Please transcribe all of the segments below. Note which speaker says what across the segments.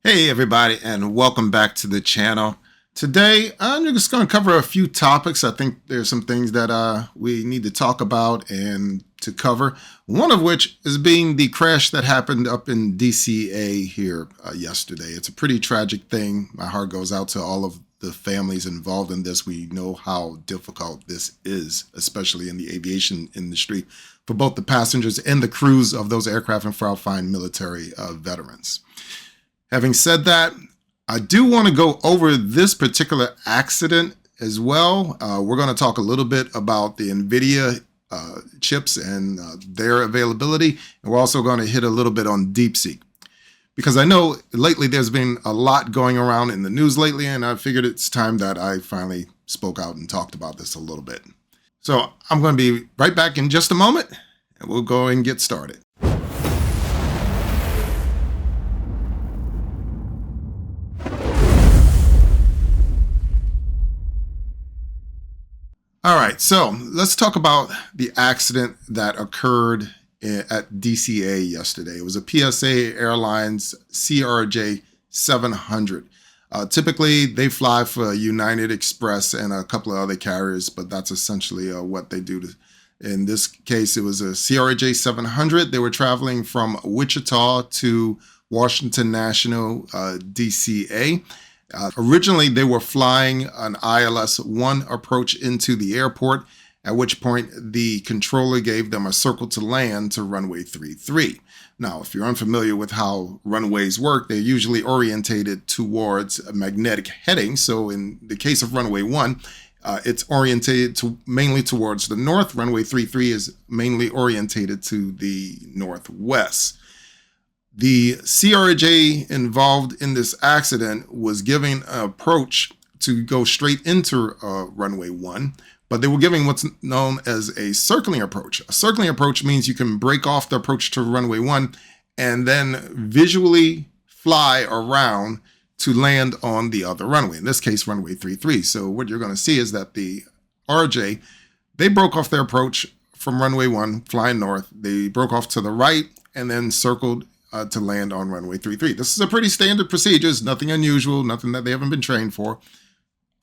Speaker 1: Hey everybody, and welcome back to the channel. Today I'm just going to cover a few topics. I think there's some things that we need to talk about and to cover. One of which is being the crash that happened up in DCA here yesterday. It's a pretty tragic thing. My heart goes out to all of the families involved in this. We know how difficult this is, especially in the aviation industry, for both the passengers and the crews of those aircraft and for our fine military veterans. Having said that, I do want to go over this particular accident as well. We're going to talk a little bit about the NVIDIA chips and their availability. And we're also going to hit a little bit on DeepSeek. Because I know lately there's been a lot going around in the news lately, and I figured it's time that I finally spoke out and talked about this a little bit. So I'm going to be right back in just a moment, and we'll go and get started. All right, so let's talk about the accident that occurred at DCA yesterday. It was a PSA Airlines CRJ 700. Typically, they fly for United Express and a couple of other carriers, but that's essentially what they do. In this case, it was a CRJ 700. They were traveling from Wichita to Washington National, DCA. Originally, they were flying an ILS-1 approach into the airport, at which point the controller gave them a circle to land to runway 33. Now, if you're unfamiliar with how runways work, they're usually orientated towards a magnetic heading. So in the case of runway 1, it's orientated mainly towards the north. Runway 33 is mainly orientated to the northwest. The CRJ involved in this accident was giving an approach to go straight into runway 1, but they were giving what's known as a circling approach. A circling approach means you can break off the approach to runway 1 and then visually fly around to land on the other runway, in this case, runway 33. So what you're going to see is that the RJ, they broke off their approach from runway 1, flying north. They broke off to the right and then circled to land on runway 33. This is a pretty standard procedure. It's nothing unusual, nothing that they haven't been trained for.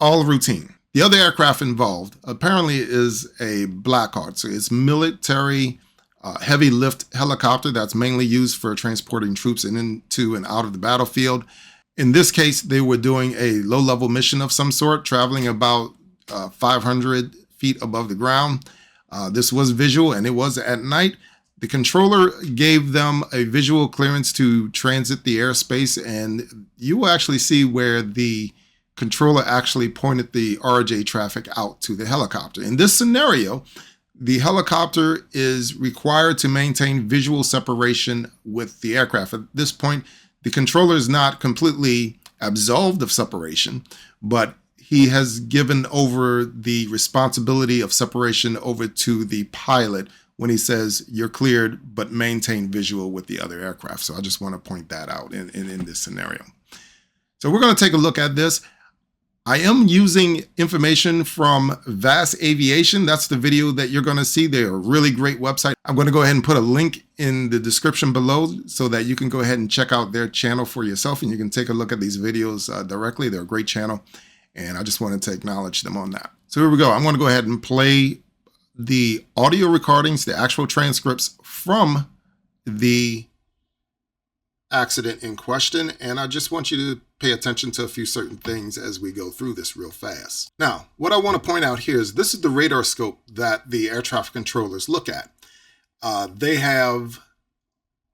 Speaker 1: All routine. The other aircraft involved apparently is a Blackhawk. So it's military heavy lift helicopter that's mainly used for transporting troops into and out of the battlefield. In this case, they were doing a low-level mission of some sort, traveling about 500 feet above the ground. This was visual, and it was at night. The controller gave them a visual clearance to transit the airspace, and you will actually see where the controller actually pointed the RJ traffic out to the helicopter. In this scenario, the helicopter is required to maintain visual separation with the aircraft. At this point, the controller is not completely absolved of separation, but he has given over the responsibility of separation over to the pilot when he says you're cleared, but maintain visual with the other aircraft. So I just want to point that out in this scenario. So we're going to take a look at this. I am using information from VAS Aviation. That's the video that you're going to see. They're a really great website. I'm going to go ahead and put a link in the description below so that you can go ahead and check out their channel for yourself, and you can take a look at these videos directly. They're a great channel, and I just wanted to acknowledge them on that. So here we go. I'm going to go ahead and play the audio recordings, the actual transcripts from the accident in question. And I just want you to pay attention to a few certain things as we go through this real fast. Now, what I want to point out here is this is the radar scope that the air traffic controllers look at. They have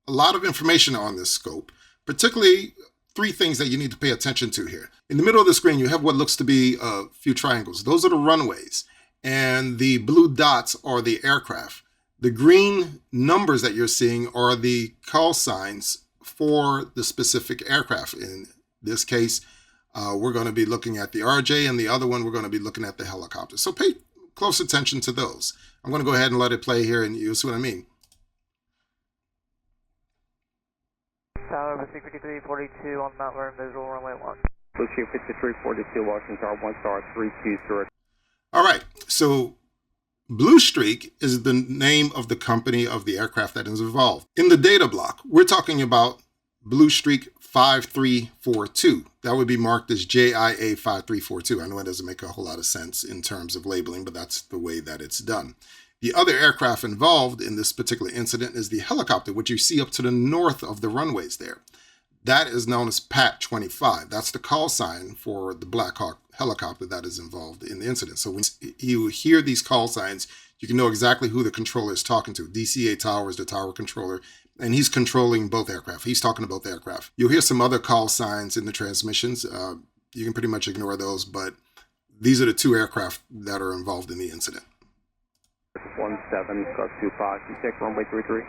Speaker 1: a lot of information on this scope, particularly three things that you need to pay attention to here. In the middle of the screen, you have what looks to be a few triangles. Those are the runways. And the blue dots are the aircraft. The green numbers that you're seeing are the call signs for the specific aircraft. In this case, we're going to be looking at the RJ, and the other one, we're going to be looking at the helicopter. So pay close attention to those. I'm going to go ahead and let it play here, and you'll see what I mean.
Speaker 2: Tower 5342 on Mount Vernon, visual runway 1.
Speaker 3: Lucia 5342, Washington Tower 1 star 320.
Speaker 1: All right, so Blue Streak is the name of the company of the aircraft that is involved. In the data block, we're talking about Blue Streak 5342. That would be marked as JIA 5342. I know it doesn't make a whole lot of sense in terms of labeling, but that's the way that it's done. The other aircraft involved in this particular incident is the helicopter, which you see up to the north of the runways there. That is known as PAT 25. That's the call sign for the Black Hawk helicopter that is involved in the incident. So when you hear these call signs, you can know exactly who the controller is talking to. DCA Tower is the tower controller, and he's controlling both aircraft. He's talking to both aircraft. You'll hear some other call signs in the transmissions. You can pretty much ignore those, but these are the two aircraft that are involved in the incident.
Speaker 3: 17, got 25, can you take runway 33?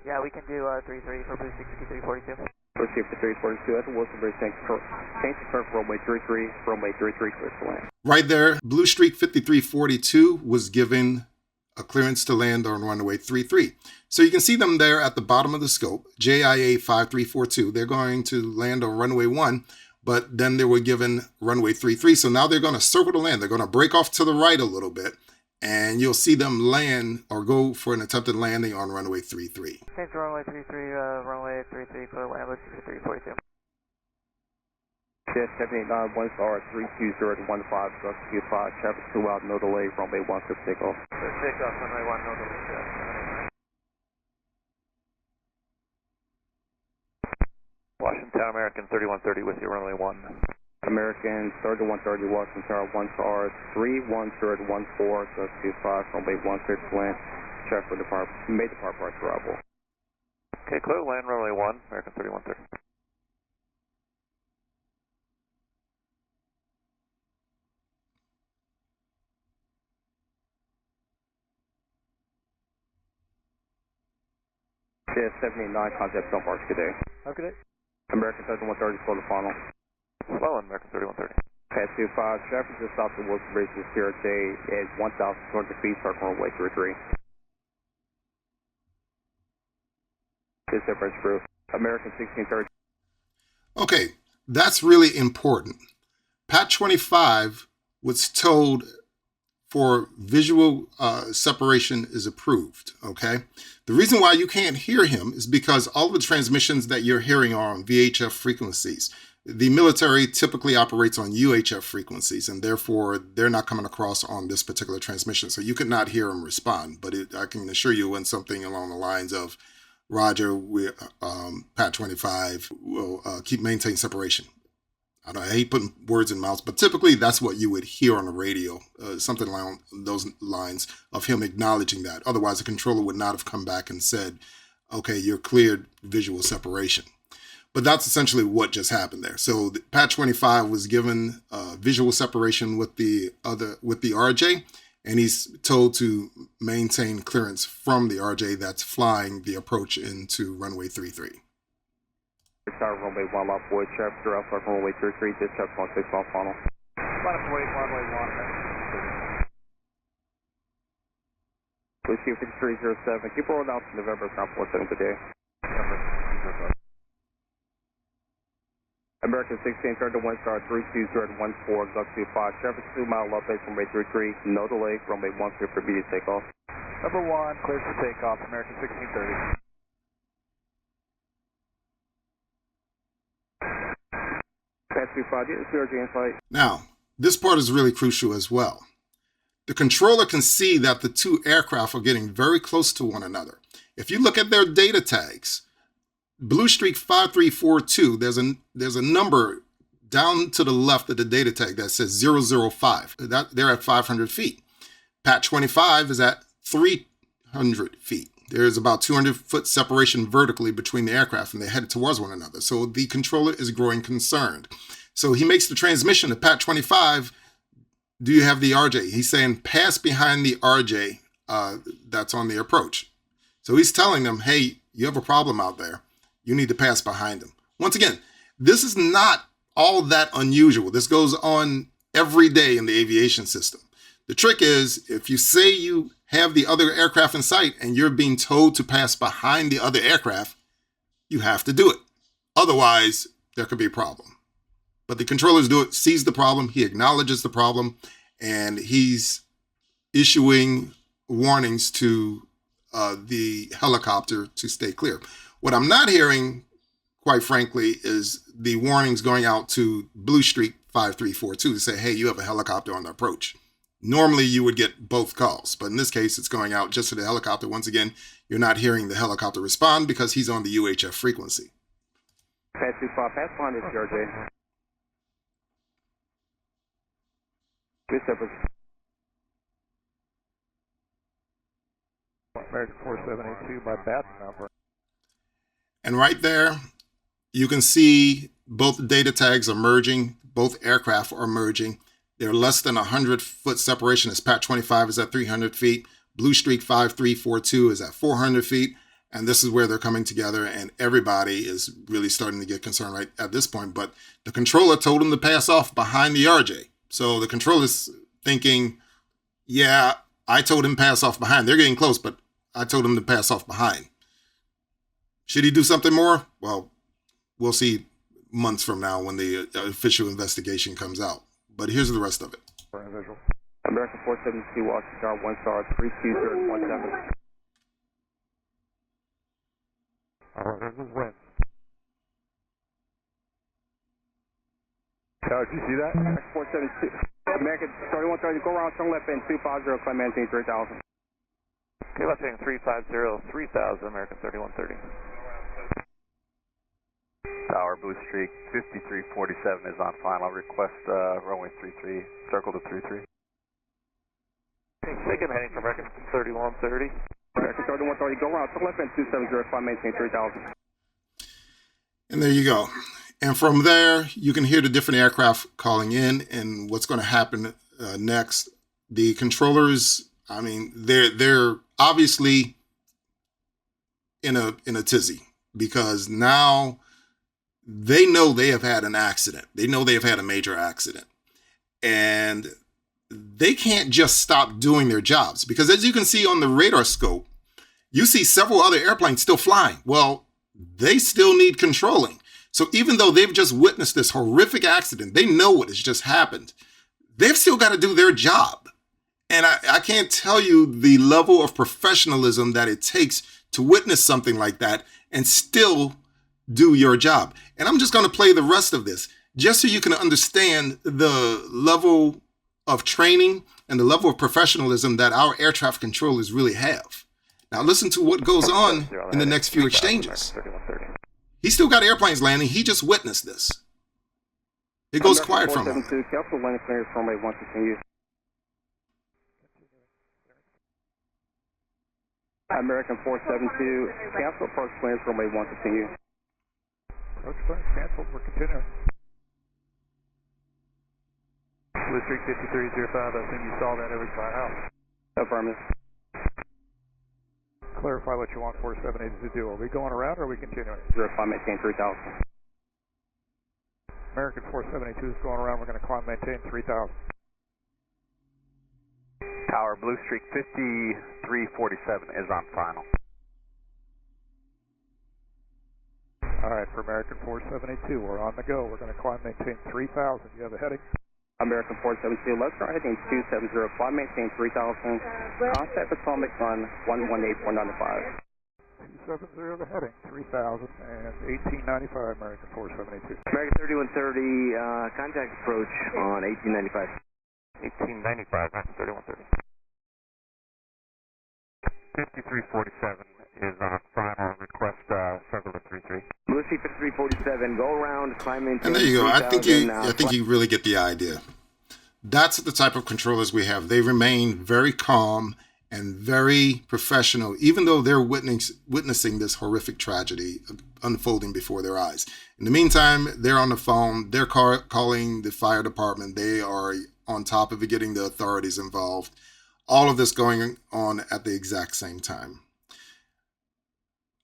Speaker 2: Yeah, we can do 33 for Blue Streak 5342.
Speaker 3: Blue Streak 5342, that's a Wilson Bridge, thanks for runway 33, runway 33, clear to land.
Speaker 1: Right there, Blue Streak 5342 was given a clearance to land on runway 33. So you can see them there at the bottom of the scope, JIA 5342. They're going to land on runway 1, but then they were given runway 33. So now they're going to circle the land. They're going to break off to the right a little bit, and you'll see them land or go for an attempted landing on runway 33.
Speaker 2: Change to runway 33, runway 33 for land Blue Streak 5342.
Speaker 3: Jet 789, 1 star 320 to 15, got 25, traffic 2 out, no delay, runway 1, clear for takeoff.
Speaker 2: Clear for takeoff, runway 1, no delay, Jet 789. Washington Tower, American 3130 with you, runway 1.
Speaker 3: American 3130, Washington Tower, 1 star 310 to 14, got 25, runway 1, clear to land, traffic depart, may depart prior to arrival.
Speaker 2: Okay, clear land, runway 1, American 3130.
Speaker 3: Jet 789, contact don't park today.
Speaker 2: Okay.
Speaker 3: American 3130, slow the funnel.
Speaker 2: Slow on American 3130.
Speaker 3: Pass 25, traffic just south of Wilson Bridge to CRJ at 1,200 feet, start runway 33. This is Bridge Crew. American 1630.
Speaker 1: Okay, that's really important. PAT 25 was told for visual separation is approved, okay? The reason why you can't hear him is because all the transmissions that you're hearing are on VHF frequencies. The military typically operates on UHF frequencies, and therefore they're not coming across on this particular transmission. So you could not hear him respond, but I can assure you when something along the lines of, Roger, PAT 25 will maintain separation. I hate putting words in mouths, but typically that's what you would hear on the radio, something along those lines of him acknowledging that. Otherwise, the controller would not have come back and said, okay, you're cleared visual separation. But that's essentially what just happened there. So the PAT 25 was given visual separation with the RJ, and he's told to maintain clearance from the RJ that's flying the approach into runway 33.
Speaker 3: Tower, runway 1, lot void, traffic through Alpha, runway 33, dispatch 16 off funnel.
Speaker 2: Left wait, runway 1.
Speaker 3: Whiskey 5307, keep rolling out to November, ground 47, good day. American 1630 to 1 star 320 to 14, Gulf 25, traffic 2 mile left base, runway 33, no delay, runway 1, clear for immediate takeoff.
Speaker 2: Number 1, clear for takeoff, American 1630.
Speaker 3: Pass 25, get the CRJ in sight.
Speaker 1: Now, this part is really crucial as well. The controller can see that the two aircraft are getting very close to one another. If you look at their data tags, Blue Streak 5342, there's a number down to the left of the data tag that says 005. They're at 500 feet. PAT 25 is at 300 feet. There's about 200-foot separation vertically between the aircraft, and they're headed towards one another. So the controller is growing concerned. So he makes the transmission to PAT 25. Do you have the RJ? He's saying pass behind the RJ that's on the approach. So he's telling them, hey, you have a problem out there. You need to pass behind him. Once again, this is not all that unusual. This goes on every day in the aviation system. The trick is, if you say you have the other aircraft in sight and you're being told to pass behind the other aircraft, you have to do it. Otherwise, there could be a problem. But the controllers do it, sees the problem, he acknowledges the problem, and he's issuing warnings to the helicopter to stay clear. What I'm not hearing quite frankly, is the warnings going out to Blue Streak 5342 to say, hey, you have a helicopter on the approach. Normally, you would get both calls, but in this case, it's going out just to the helicopter. Once again, you're not hearing the helicopter respond because he's on the UHF frequency.
Speaker 3: Pass 25, pass line is CRJ. Good service.
Speaker 4: American 4782 by Baton number.
Speaker 1: And right there, you can see both data tags are merging, both aircraft are merging. They're less than 100-foot separation as Pat 25 is at 300 feet. Blue Streak 5342 is at 400 feet. And this is where they're coming together, and everybody is really starting to get concerned right at this point. But the controller told them to pass off behind the RJ. So the controller's thinking, yeah, I told him pass off behind. They're getting close, but I told him to pass off behind. Should he do something more? Well, we'll see months from now when the official investigation comes out. But here's the rest of it.
Speaker 3: American 472, Washington Star, 1 star, 32017.
Speaker 4: This is Win. Tower, did you see that?
Speaker 3: American 472. American 3130, go around, turn left in 250, climb maintain 3000.
Speaker 2: Okay, left heading 350, 3000, American 3130.
Speaker 5: Tower, Blue Streak 5347 is on final. Request runway 33, circle to 33.
Speaker 2: Second heading for American 3130.
Speaker 3: American 3130, go around, turn left in 270, climb maintain 3000.
Speaker 1: And there you go. And from there, you can hear the different aircraft calling in and what's going to happen next. The controllers, I mean, they're obviously in a tizzy because now they know they have had an accident. They know they have had a major accident. And they can't just stop doing their jobs because as you can see on the radar scope, you see several other airplanes still flying. Well, they still need controlling. So even though they've just witnessed this horrific accident, they know what has just happened. They've still got to do their job. And I can't tell you the level of professionalism that it takes to witness something like that and still do your job. And I'm just going to play the rest of this just so you can understand the level of training and the level of professionalism that our air traffic controllers really have. Now listen to what goes on in the next few exchanges. He's still got airplanes landing. He just witnessed this. It goes quiet from him.
Speaker 3: Cancel landing clearance runway 1 continue. American 472, cancel approach clearance runway 1 continue.
Speaker 4: Approach clearance canceled. We're continuing. Blue Streak 5305, I think you saw that over my house.
Speaker 3: Affirmative.
Speaker 4: Clarify what you want 478 to do. Are we going around or are we continuing?
Speaker 3: 05, maintain 3000.
Speaker 4: American 472 is going around. We're going to climb maintain 3000.
Speaker 5: Tower, Blue Streak 5347 is on final.
Speaker 4: All right, for American 472, we're on the go. We're going to climb maintain 3000. You have a heading?
Speaker 3: American 472, let's start heading 270, climb maintain 3000. Contact Potomac run 118495.
Speaker 4: 270 the heading, 3000 and 1895 American 472.
Speaker 6: American 3130, contact approach on 1895.
Speaker 2: 1895, American 3130.
Speaker 5: 5347 is on final. Request circle to 33.
Speaker 6: Blue Streak 5347, go around, climb into.
Speaker 1: And there you go. I think you really get the idea. That's the type of controllers we have. They remain very calm and very professional, even though they're witnessing this horrific tragedy unfolding before their eyes. In the meantime, they're on the phone. They're calling the fire department. They are on top of it, getting the authorities involved. All of this going on at the exact same time.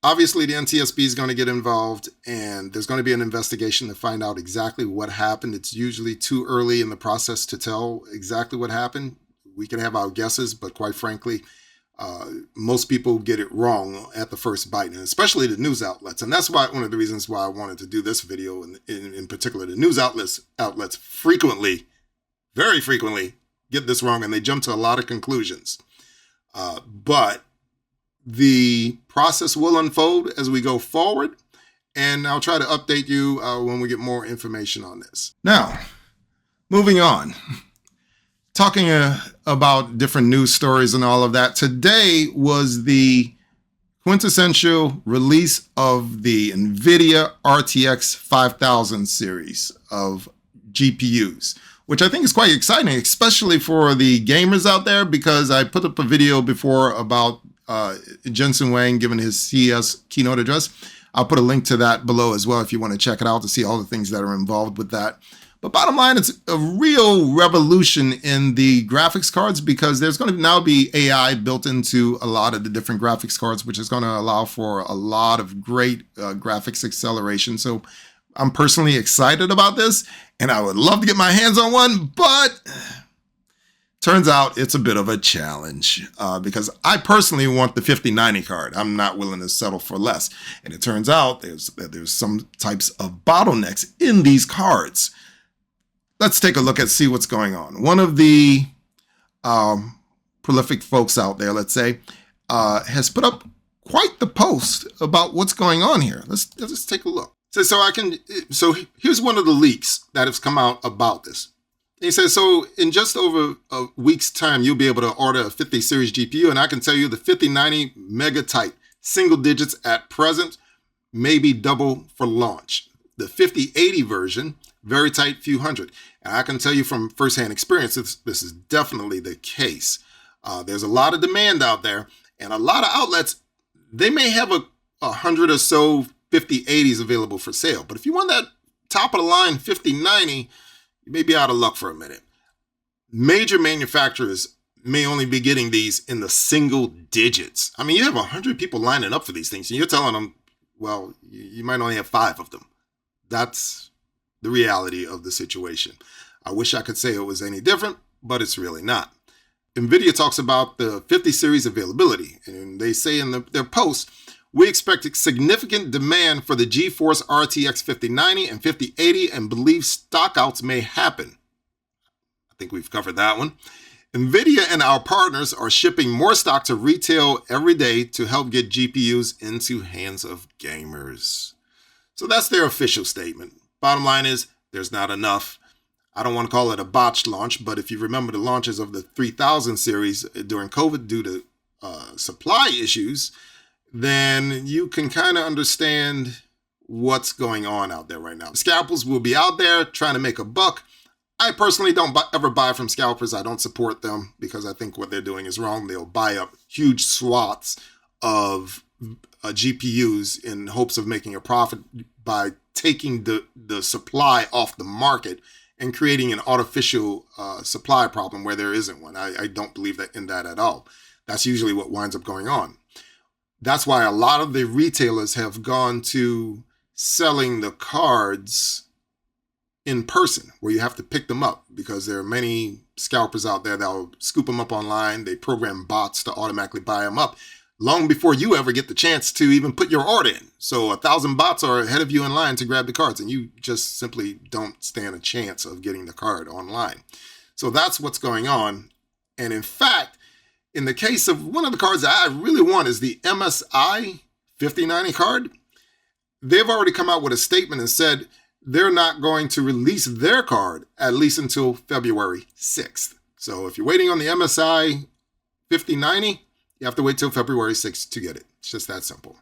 Speaker 1: Obviously, the NTSB is going to get involved, and there's going to be an investigation to find out exactly what happened. It's usually too early in the process to tell exactly what happened. We can have our guesses, but quite frankly, most people get it wrong at the first bite, and especially the news outlets. And that's why one of the reasons why I wanted to do this video, in particular, the news outlets frequently, very frequently, get this wrong, and they jump to a lot of conclusions. But the process will unfold as we go forward, and I'll try to update you when we get more information on this. Now, moving on. Talking about different news stories and all of that. Today was the quintessential release of the NVIDIA RTX 5000 series of GPUs, which I think is quite exciting, especially for the gamers out there, because I put up a video before about Jensen Huang giving his CES keynote address. I'll put a link to that below as well if you want to check it out to see all the things that are involved with that. But bottom line, it's a real revolution in the graphics cards, because there's going to now be AI built into a lot of the different graphics cards, which is going to allow for a lot of great graphics acceleration. So I'm personally excited about this, and I would love to get my hands on one, but turns out it's a bit of a challenge because I personally want the 5090 card. I'm not willing to settle for less. And it turns out there's some types of bottlenecks in these cards. Let's take a look and see what's going on. One of the prolific folks out there, let's say, has put up quite the post about what's going on here. Let's take a look. So here's one of the leaks that has come out about this. He says, so in just over a week's time, you'll be able to order a 50 series GPU, and I can tell you the 5090 mega tight, single digits at present, maybe double for launch. The 5080 version, very tight, few hundred. And I can tell you from firsthand experience, this is definitely the case. There's a lot of demand out there, and a lot of outlets, they may have a 100 or so 5080s available for sale. But if you want that top of the line 5090, you may be out of luck for a minute. Major manufacturers may only be getting these in the single digits. I mean, you have 100 people lining up for these things, and you're telling them, well, you might only have 5 of them. That's the reality of the situation. I wish I could say it was any different, but it's really not. NVIDIA talks about the 50 series availability, and they say in their post, we expect significant demand for the GeForce RTX 5090 and 5080 and believe stockouts may happen. I think we've covered that one. NVIDIA and our partners are shipping more stock to retail every day to help get GPUs into hands of gamers. So that's their official statement. Bottom line is, there's not enough. I don't want to call it a botched launch, but if you remember the launches of the 3000 series during COVID due to supply issues, then you can kind of understand what's going on out there right now. Scalpers will be out there trying to make a buck. I personally don't ever buy from scalpers. I don't support them because I think what they're doing is wrong. They'll buy up huge swaths of GPUs in hopes of making a profit by taking the supply off the market and creating an artificial supply problem where there isn't one. I don't believe in that at all. That's usually what winds up going on. That's why a lot of the retailers have gone to selling the cards in person, where you have to pick them up, because there are many scalpers out there that will scoop them up online. They program bots to automatically buy them up long before you ever get the chance to even put your order in. So 1,000 bots are ahead of you in line to grab the cards, and you just simply don't stand a chance of getting the card online. So that's what's going on. And in fact, in the case of one of the cards that I really want is the MSI 5090 card. They've already come out with a statement and said they're not going to release their card at least until February 6th. So if you're waiting on the MSI 5090, you have to wait till February 6th to get it. It's just that simple.